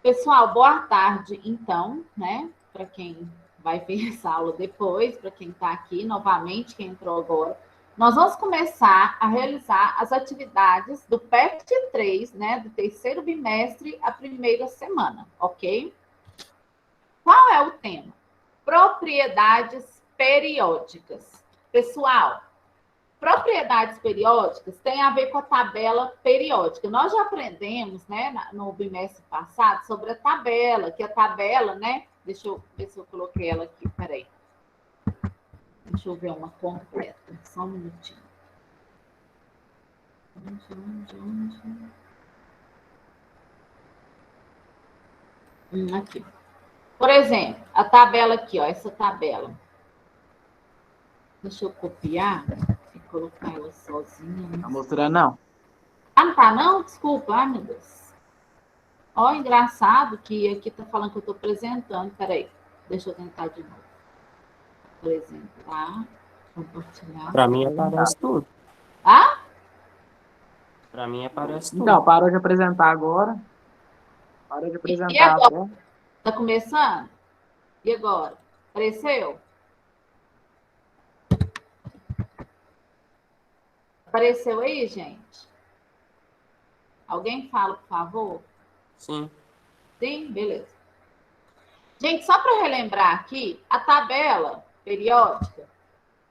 Pessoal, boa tarde, então, né? Para quem vai ver essa aula depois, para quem está aqui novamente, quem entrou agora. Nós vamos começar a realizar as atividades do PET 3, né? Do terceiro bimestre, a primeira semana, ok? Qual é o tema? Propriedades periódicas. Pessoal, propriedades periódicas tem a ver com a tabela periódica. Nós já aprendemos, né, no bimestre passado, sobre a tabela, que a tabela, né? Deixa eu ver se eu coloquei ela aqui, peraí. Deixa eu ver uma completa, só um minutinho. Aqui. Por exemplo, a tabela aqui, ó, essa tabela. Deixa eu copiar e colocar ela sozinha. Tá mostrando, não? Ah, não tá, não? Desculpa. Ai, meu Deus. Ó, engraçado que aqui tá falando que eu tô apresentando. Peraí, deixa eu tentar de novo. Apresentar, compartilhar. Para mim aparece tudo. Ah? Para mim aparece tudo. Então, parou de apresentar agora. Parou de E apresentar agora? agora. Tá começando? E agora? Apareceu? Apareceu aí, gente? Alguém fala, por favor? Sim. Sim? Beleza. Gente, só para relembrar aqui, a tabela periódica,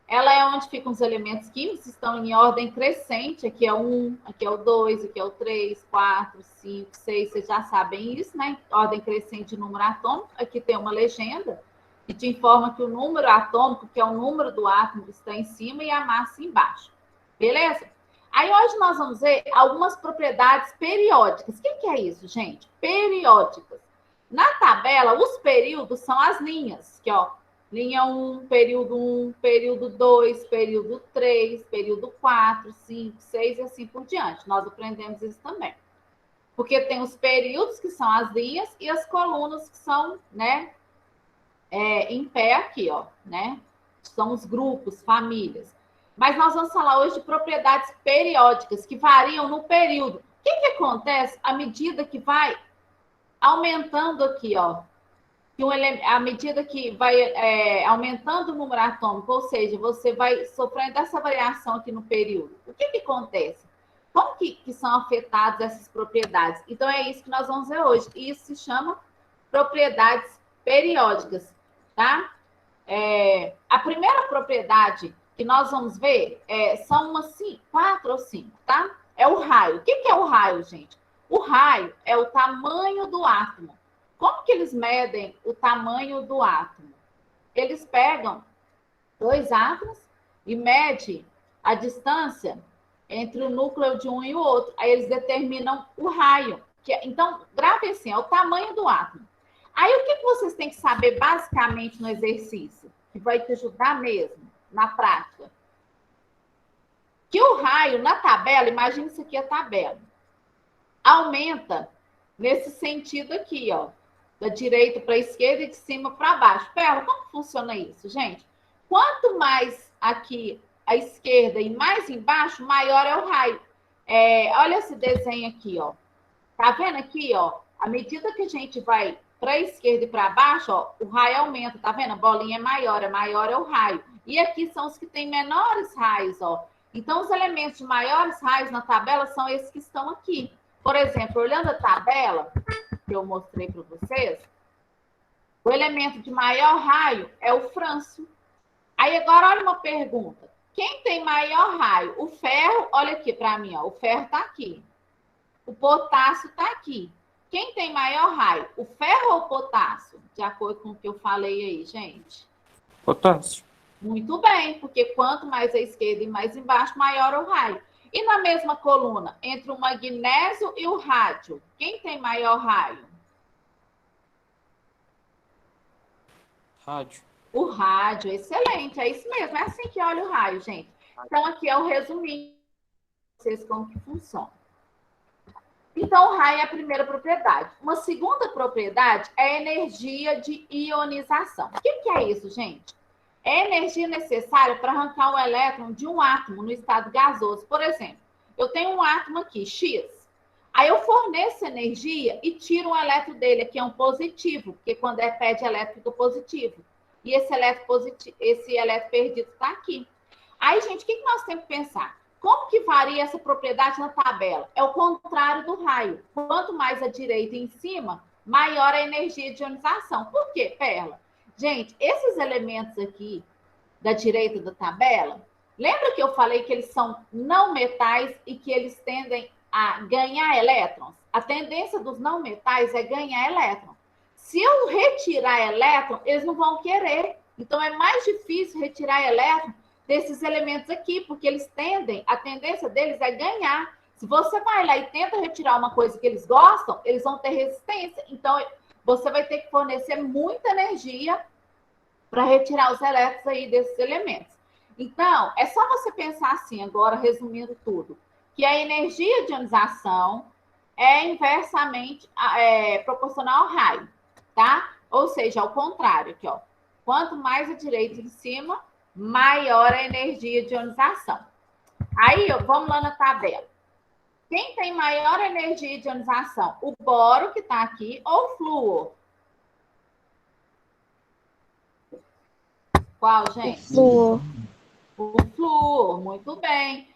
ela é onde ficam os elementos químicos, estão em ordem crescente. Aqui é o 1, aqui é o 2, aqui é o 3, 4, 5, 6. Vocês já sabem isso, né? Ordem crescente de número atômico. Aqui tem uma legenda que te informa que o número atômico, que é o número do átomo, está em cima e a massa embaixo. Beleza? Aí hoje nós vamos ver algumas propriedades periódicas. O que é isso, gente? Periódicas. Na tabela, os períodos são as linhas, que ó, linha 1, período 2, período 3, período 4, 5, 6 e assim por diante. Nós aprendemos isso também. Porque tem os períodos, que são as linhas, e as colunas, que são, né, em pé aqui, ó, né? São os grupos, famílias. Mas nós vamos falar hoje de propriedades periódicas, que variam no período. O que acontece à medida que vai aumentando aqui, ó, à medida que vai aumentando o número atômico, ou seja, você vai sofrendo essa variação aqui no período. O que acontece? Como que são afetadas essas propriedades? Então, é isso que nós vamos ver hoje. Isso se chama propriedades periódicas, tá? A primeira propriedade que nós vamos ver são umas 4 ou 5, tá? É o raio. O que é o raio, gente? O raio é o tamanho do átomo. Como que eles medem o tamanho do átomo? Eles pegam 2 átomos e medem a distância entre o núcleo de um e o outro. Aí eles determinam o raio. Então, grave assim, é o tamanho do átomo. Aí o que vocês têm que saber basicamente no exercício, que vai te ajudar mesmo na prática? Que o raio na tabela, imagina isso aqui a tabela, aumenta nesse sentido aqui, ó, da direita para a esquerda e de cima para baixo. Pera, como funciona isso, gente? Quanto mais aqui à esquerda e mais embaixo, maior é o raio. Olha esse desenho aqui, ó. Tá vendo aqui, ó? À medida que a gente vai para a esquerda e para baixo, ó, o raio aumenta, tá vendo? A bolinha é maior é o raio. E aqui são os que têm menores raios, ó. Então, os elementos de maiores raios na tabela são esses que estão aqui. Por exemplo, olhando a tabela que eu mostrei para vocês, o elemento de maior raio é o frâncio. Aí agora olha uma pergunta. Quem tem maior raio? O ferro, olha aqui para mim, ó, o ferro está aqui. O potássio está aqui. Quem tem maior raio? O ferro ou o potássio? De acordo com o que eu falei aí, gente. Potássio. Muito bem, porque quanto mais à esquerda e mais embaixo, maior o raio. E na mesma coluna, entre o magnésio e o rádio, quem tem maior raio? Rádio. O rádio, excelente, é isso mesmo, é assim que olha o raio, gente. Então, aqui é o resuminho para vocês como que funciona. Então, o raio é a primeira propriedade. Uma segunda propriedade é a energia de ionização. O que é isso, gente? É a energia necessária para arrancar um elétron de um átomo no estado gasoso. Por exemplo, eu tenho um átomo aqui, X. Aí eu forneço energia e tiro um elétron dele, que é um positivo, porque quando é pé de elétron fica positivo. E esse elétron perdido está aqui. Aí, gente, o que nós temos que pensar? Como que varia essa propriedade na tabela? É o contrário do raio. Quanto mais à direita em cima, maior a energia de ionização. Por quê, Perla? Gente, esses elementos aqui da direita da tabela, lembra que eu falei que eles são não metais e que eles tendem a ganhar elétrons? A tendência dos não metais é ganhar elétron. Se eu retirar elétron, eles não vão querer. Então, é mais difícil retirar elétron desses elementos aqui, porque a tendência deles é ganhar. Se você vai lá e tenta retirar uma coisa que eles gostam, eles vão ter resistência. Então, você vai ter que fornecer muita energia para retirar os elétrons aí desses elementos. Então, é só você pensar assim, agora resumindo tudo, que a energia de ionização é inversamente proporcional ao raio, tá? Ou seja, ao contrário, aqui, ó. Quanto mais à direita em cima, maior a energia de ionização. Aí, vamos lá na tabela. Quem tem maior energia de ionização? O boro, que está aqui, ou o flúor? Qual, gente? O flúor. O flúor, muito bem.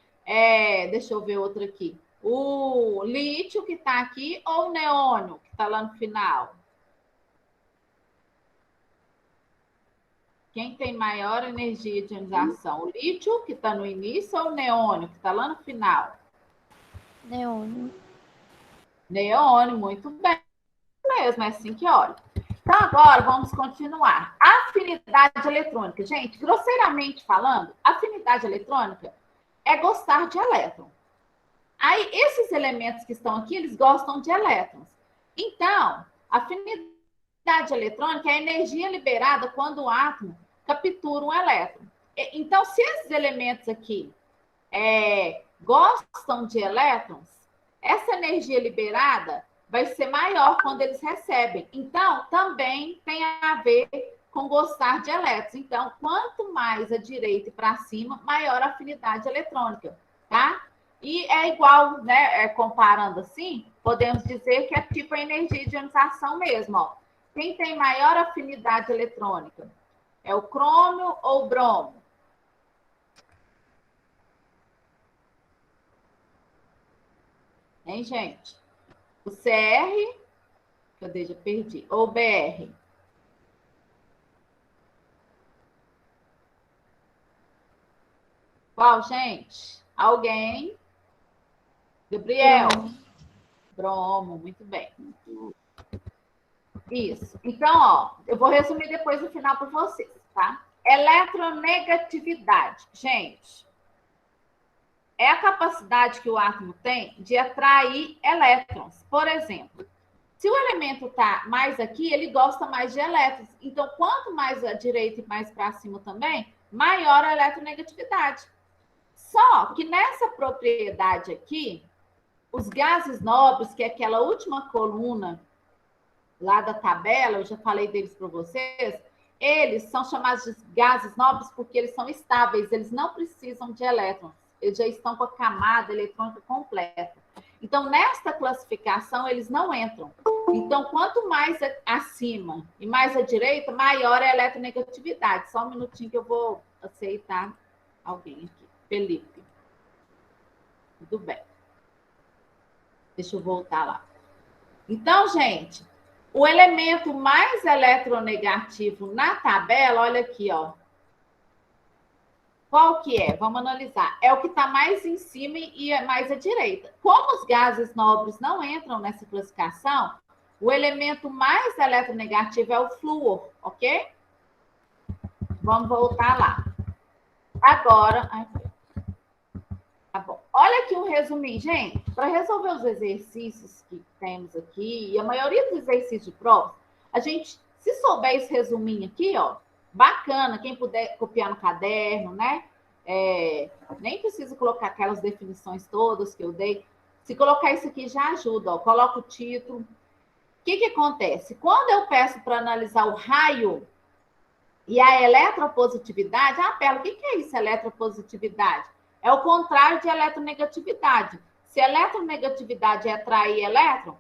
Deixa eu ver outro aqui. O lítio, que está aqui, ou o neônio, que está lá no final? Quem tem maior energia de ionização? O lítio, que está no início, ou o neônio, que está lá no final? Neônio. Neônio, muito bem. Mesmo, é assim que olha. Então, agora vamos continuar. Afinidade eletrônica. Gente, grosseiramente falando, afinidade eletrônica é gostar de elétron. Aí, esses elementos que estão aqui, eles gostam de elétrons. Então, afinidade eletrônica é a energia liberada quando o átomo captura um elétron. Então, se esses elementos aqui gostam de elétrons, essa energia liberada vai ser maior quando eles recebem. Então, também tem a ver com gostar de elétrons. Então, quanto mais à direita e para cima, maior a afinidade eletrônica, tá? E é igual, né? Comparando assim, podemos dizer que é tipo a energia de ionização mesmo, ó. Quem tem maior afinidade eletrônica? É o crômio ou o bromo? Hein, gente? O CR, cadê? Já perdi. Ou BR? Qual, gente? Alguém? Gabriel? Bromo, muito bem. Isso. Então, ó, eu vou resumir depois no final para vocês, tá? Eletronegatividade. Gente, é a capacidade que o átomo tem de atrair elétrons. Por exemplo, se o elemento está mais aqui, ele gosta mais de elétrons. Então, quanto mais à direita e mais para cima também, maior a eletronegatividade. Só que nessa propriedade aqui, os gases nobres, que é aquela última coluna lá da tabela, eu já falei deles para vocês, eles são chamados de gases nobres porque eles são estáveis, eles não precisam de elétrons, eles já estão com a camada eletrônica completa. Então, nesta classificação, eles não entram. Então, quanto mais acima e mais à direita, maior é a eletronegatividade. Só um minutinho que eu vou aceitar alguém aqui. Felipe. Tudo bem. Deixa eu voltar lá. Então, gente, o elemento mais eletronegativo na tabela, olha aqui, ó. Qual que é? Vamos analisar. É o que está mais em cima e mais à direita. Como os gases nobres não entram nessa classificação, o elemento mais eletronegativo é o flúor, ok? Vamos voltar lá. Agora... Tá bom. Olha aqui um resuminho, gente. Para resolver os exercícios que temos aqui, e a maioria dos exercícios de prova, a gente, se souber esse resuminho aqui, ó, bacana, quem puder copiar no caderno, né? Nem precisa colocar aquelas definições todas que eu dei. Se colocar isso aqui já ajuda, ó. Coloca o título. O que acontece? Quando eu peço para analisar o raio e a eletropositividade, Perla, o que é isso, eletropositividade? É o contrário de eletronegatividade. Se eletronegatividade é atrair elétron,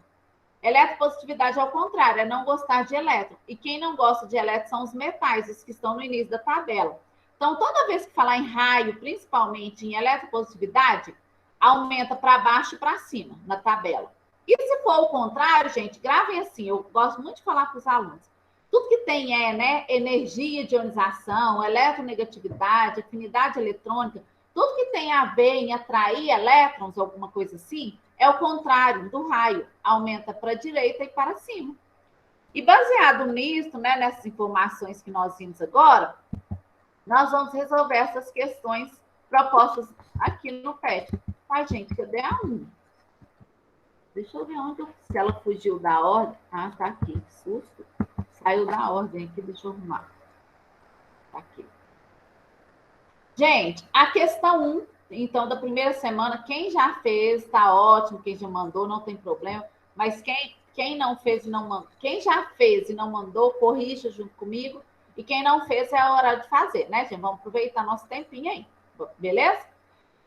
eletropositividade é o contrário, é não gostar de elétron. E quem não gosta de elétron são os metais, os que estão no início da tabela. Então, toda vez que falar em raio, principalmente em eletropositividade, aumenta para baixo e para cima na tabela. E se for o contrário, gente, gravem assim, eu gosto muito de falar para os alunos. Tudo que tem energia de ionização, eletronegatividade, afinidade eletrônica, tudo que tem a ver em atrair elétrons, alguma coisa assim, é o contrário do raio. Aumenta para a direita e para cima. E baseado nisso, nessas informações que nós vimos agora, nós vamos resolver essas questões propostas aqui no PET. Ai, gente, cadê a 1? Deixa eu ver se ela fugiu da ordem. Ah, tá aqui, que susto. Saiu da ordem aqui, deixa eu arrumar. Tá aqui. Gente, a questão 1, então, da primeira semana, quem já fez, tá ótimo, quem já mandou, não tem problema, mas quem não fez e não mandou, quem já fez e não mandou, corrija junto comigo, e quem não fez é a hora de fazer, né, gente? Vamos aproveitar nosso tempinho aí, beleza?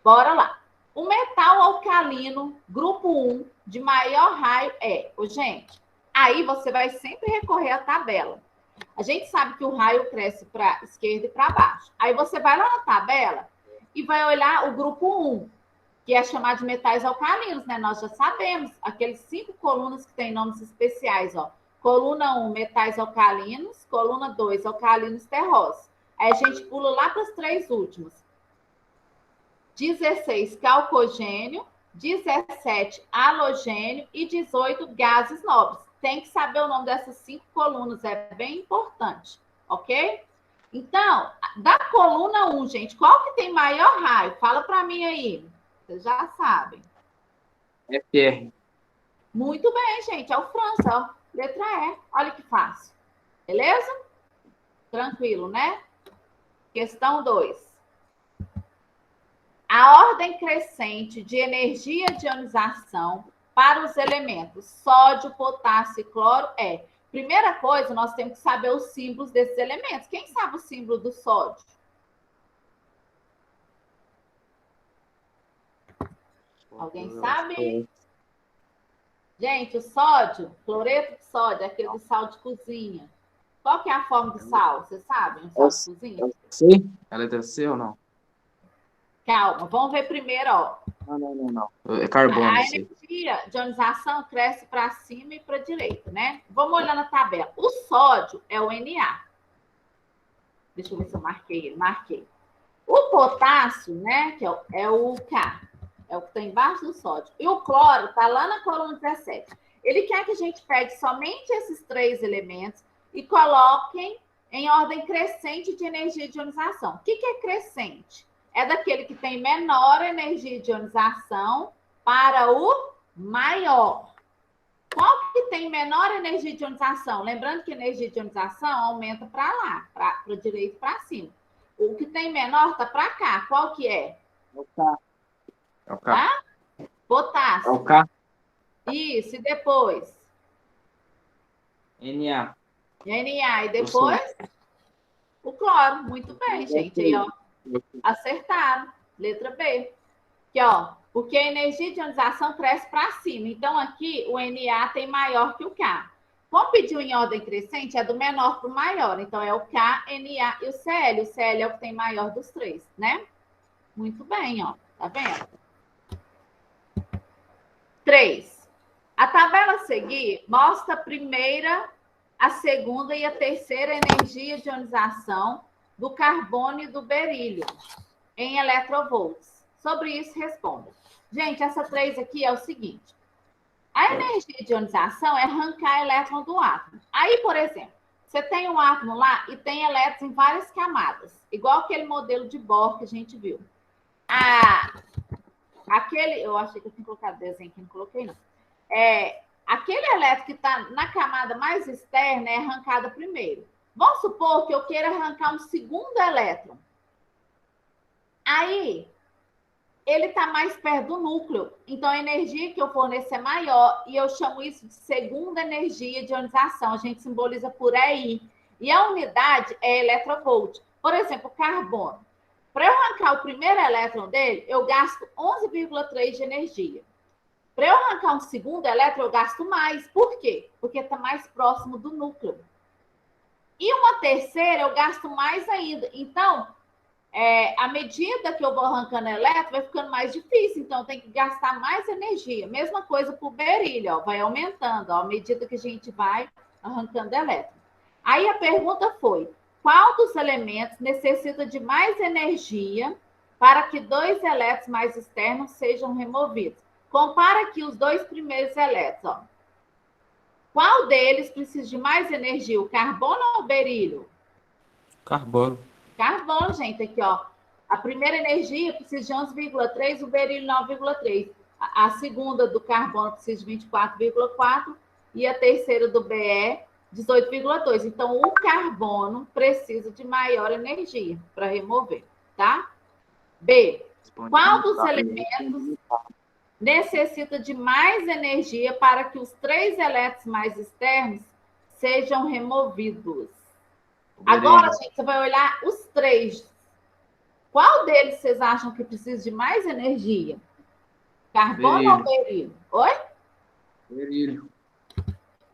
Bora lá. O metal alcalino, grupo 1, de maior raio é... gente, aí você vai sempre recorrer à tabela. A gente sabe que o raio cresce para a esquerda e para baixo. Aí você vai lá na tabela e vai olhar o grupo 1, que é chamado de metais alcalinos, né? Nós já sabemos, aqueles 5 colunas que têm nomes especiais, ó. Coluna 1, metais alcalinos. Coluna 2, alcalinos terrosos. Aí a gente pula lá para as 3 últimas. 16, calcogênio, 17, halogênio e 18, gases nobres. Tem que saber o nome dessas 5 colunas, é bem importante, ok? Então, da coluna 1, gente, qual que tem maior raio? Fala para mim aí, vocês já sabem. FR. Muito bem, gente, é o França, ó, letra E, olha que fácil, beleza? Tranquilo, né? Questão 2. A ordem crescente de energia de ionização para os elementos sódio, potássio e cloro é... Primeira coisa, nós temos que saber os símbolos desses elementos. Quem sabe o símbolo do sódio? Alguém sabe? Gente, o sódio, cloreto de sódio, aquele do sal de cozinha. Qual que é a forma do sal? Vocês sabem? O sal de cozinha? C? A letra C ou não? Calma, vamos ver primeiro, ó. Não. É carbono. A energia de ionização cresce para cima e para a direita, né? Vamos olhar na tabela. O sódio é o Na. Deixa eu ver se eu marquei ele. Marquei. O potássio, né, que é o K. É o que está embaixo do sódio. E o cloro está lá na coluna 17. Ele quer que a gente pegue somente esses 3 elementos e coloquem em ordem crescente de energia de ionização. O que é crescente? É daquele que tem menor energia de ionização para o maior. Qual que tem menor energia de ionização? Lembrando que a energia de ionização aumenta para lá, para a direita e para cima. O que tem menor está para cá. Qual que é? É o K. É o K. Tá? Potássio. É o K. Isso, e depois? Na. Na. E depois? O cloro. Muito bem, gente. Aí, ó. Acertaram. Letra B. Aqui, ó. Porque a energia de ionização cresce para cima. Então, aqui, o Na tem maior que o K. Como pediu em ordem crescente, é do menor para o maior. Então, é o K, Na e o Cl. O Cl é o que tem maior dos 3, né? Muito bem, ó. Tá vendo? 3. A tabela a seguir mostra a primeira, a segunda e a terceira energia de ionização do carbono e do berílio em eletrovolts. Sobre isso, responda. Gente, essa 3 aqui é o seguinte. A energia de ionização é arrancar elétron do átomo. Aí, por exemplo, você tem um átomo lá e tem elétrons em várias camadas, igual aquele modelo de Bohr que a gente viu. Eu achei que eu tinha colocado desenho aqui, não coloquei, não. Aquele elétron que está na camada mais externa é arrancado primeiro. Vamos supor que eu queira arrancar um segundo elétron. Aí, ele está mais perto do núcleo. Então, a energia que eu forneço é maior. E eu chamo isso de segunda energia de ionização. A gente simboliza por EI. E a unidade é eletrovolt. Por exemplo, o carbono. Para eu arrancar o primeiro elétron dele, eu gasto 11,3 de energia. Para eu arrancar um segundo elétron, eu gasto mais. Por quê? Porque está mais próximo do núcleo. E uma terceira, eu gasto mais ainda. Então, à medida que eu vou arrancando elétron, vai ficando mais difícil. Então, tem que gastar mais energia. Mesma coisa para o berílio, ó, vai aumentando, ó, à medida que a gente vai arrancando elétron. Aí a pergunta foi, qual dos elementos necessita de mais energia para que 2 elétrons mais externos sejam removidos? Compara aqui os 2 primeiros elétrons. Ó. Qual deles precisa de mais energia, o carbono ou o berílio? Carbono. Carbono, gente, aqui, ó. A primeira energia precisa de 11,3, o berílio 9,3. A segunda do carbono precisa de 24,4 e a terceira do BE 18,2. Então, o carbono precisa de maior energia para remover, tá? B. Qual dos elementos necessita de mais energia para que os 3 elétrons mais externos sejam removidos? Agora, gente, você vai olhar os 3. Qual deles vocês acham que precisa de mais energia? Carbono ou berílio? Oi? Berílio.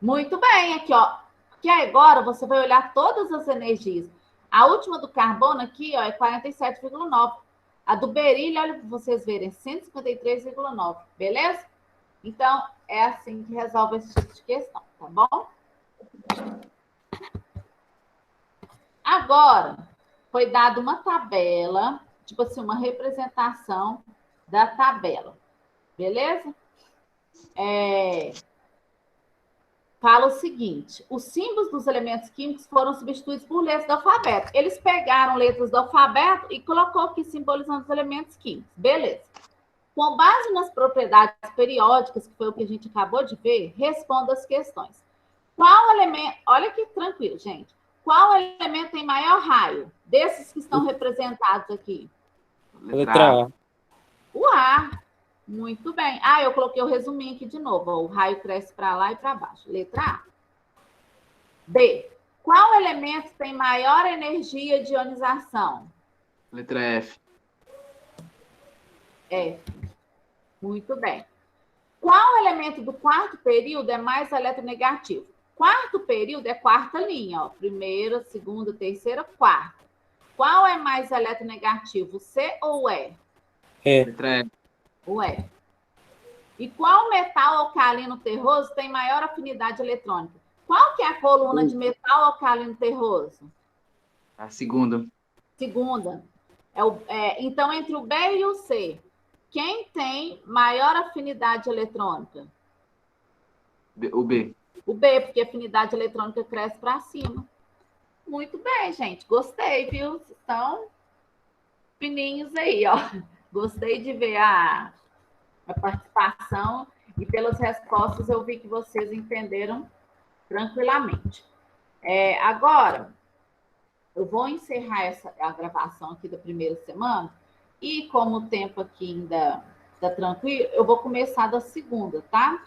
Muito bem, aqui, ó. Que agora você vai olhar todas as energias. A última do carbono aqui, ó, é 47,9. A do berílio, olha para vocês verem, 153,9. Beleza? Então, é assim que resolve esse tipo de questão, tá bom? Agora, foi dada uma tabela, tipo assim, uma representação da tabela. Beleza? Fala o seguinte, os símbolos dos elementos químicos foram substituídos por letras do alfabeto. Eles pegaram letras do alfabeto e colocou aqui simbolizando os elementos químicos. Beleza. Com base nas propriedades periódicas, que foi o que a gente acabou de ver, responda as questões. Qual elemento... Olha que tranquilo, gente. Qual elemento tem maior raio? Desses que estão representados aqui. Letra A. O A. Muito bem. Ah, eu coloquei o resuminho aqui de novo. O raio cresce para lá e para baixo. Letra A. B. Qual elemento tem maior energia de ionização? Letra F. F. Muito bem. Qual elemento do quarto período é mais eletronegativo? Quarto período é quarta linha, ó. Primeira, segunda, terceira, quarta. Qual é mais eletronegativo, C ou E? Letra E. O E. E qual metal alcalino terroso tem maior afinidade eletrônica? Qual que é a coluna de metal alcalino terroso? A segunda. Segunda. Então, entre o B e o C, quem tem maior afinidade eletrônica? O B. O B, porque a afinidade eletrônica cresce para cima. Muito bem, gente. Gostei, viu? Estão fininhos aí, ó. Gostei de ver a participação e pelas respostas eu vi que vocês entenderam tranquilamente. Agora, eu vou encerrar a gravação aqui da primeira semana e como o tempo aqui ainda está tranquilo, eu vou começar da segunda, tá?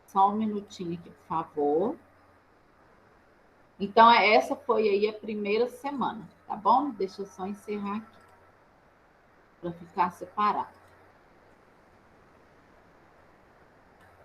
Só um minutinho aqui, por favor. Então, essa foi aí a primeira semana, tá bom? Deixa eu só encerrar aqui para ficar separado.